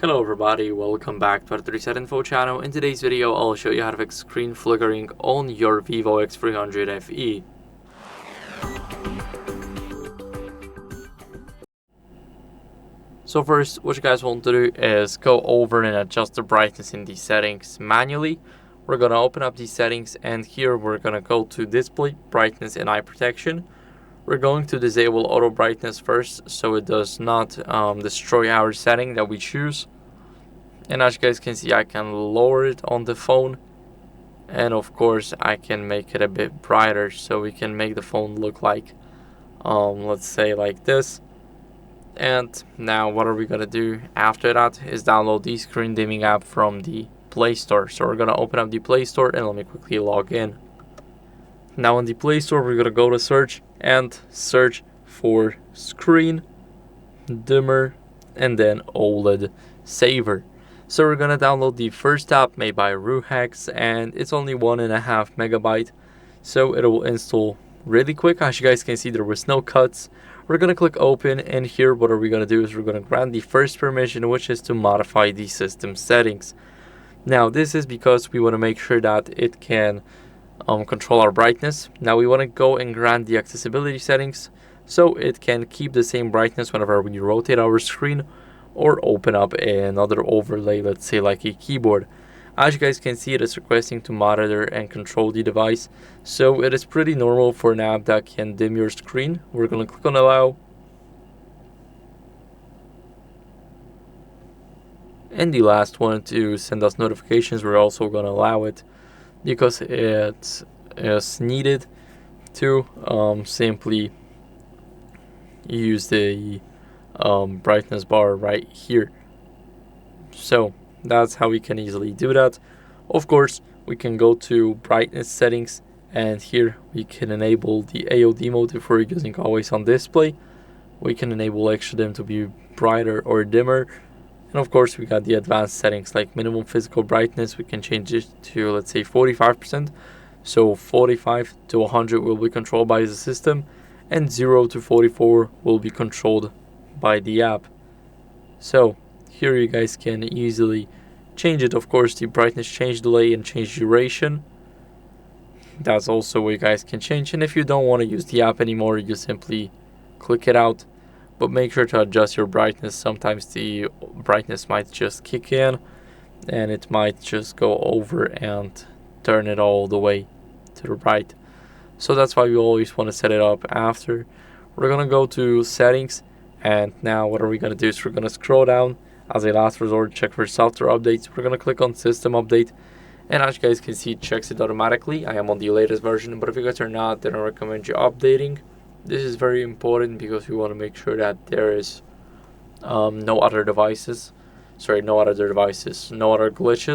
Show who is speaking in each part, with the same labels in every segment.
Speaker 1: Hello everybody, welcome back to our 37 Info channel. In today's video, I'll show you how to fix screen flickering on your VIVO X300 FE. So first, what you guys want to do is go over and adjust the brightness in these settings manually. We're going to open up these settings, and here we're going to go to display, brightness, and eye protection. We're going to disable auto brightness first, so it does not destroy our setting that we choose. And as you guys can see, I can lower it on the phone, and of course I can make it a bit brighter, so we can make the phone look like let's say like this. And now what are we gonna do after that is download the screen dimming app from the Play Store. So we're gonna open up the Play Store, and let me quickly log in. Now in the Play Store, we're gonna go to search and search for screen dimmer and then OLED Saver. So we're gonna download the first app made by Ruhex, and it's only 1.5 megabyte, so it will install really quick. As you guys can see, there was no cuts. We're gonna click open, and here what are we gonna do is we're gonna grant the first permission, which is to modify the system settings. Now this is because we want to make sure that it can control our brightness. Now we want to go and grant the accessibility settings so it can keep the same brightness whenever we rotate our screen or open up another overlay, let's say like a keyboard. As you guys can see, it is requesting to monitor and control the device, so it is pretty normal for an app that can dim your screen. We're going to click on allow, and the last one to send us notifications, we're also going to allow it because it is needed to simply use the brightness bar right here. So that's how we can easily do that. Of course, we can go to brightness settings, and here we can enable the AOD mode if we're using always on display. We can enable extra dim to be brighter or dimmer. And of course, we got the advanced settings like minimum physical brightness. We can change it to, let's say, 45%. So 45 to 100 will be controlled by the system, and 0 to 44 will be controlled by the app. So here you guys can easily change it. Of course, the brightness change delay and change duration, that's also what you guys can change. And if you don't want to use the app anymore, you simply click it out. But make sure to adjust your brightness. Sometimes the brightness might just kick in, and it might just go over and turn it all the way to the right. So that's why we always want to set it up after. We're going to go to settings, and now what are we going to do is we're going to scroll down. As a last resort, check for software updates. We're going to click on system update, and as you guys can see, it checks it automatically. I am on the latest version, but if you guys are not, then I recommend you updating. This is very important because we want to make sure that there is no other glitches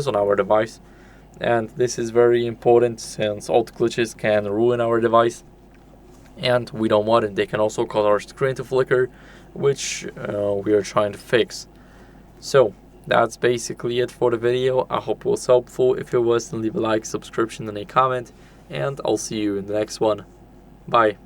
Speaker 1: on our device. And this is very important since all glitches can ruin our device, and we don't want it. They can also cause our screen to flicker, which we are trying to fix. So that's basically it for the video. I hope it was helpful. If it was, then leave a like, subscription, and a comment, and I'll see you in the next one. Bye.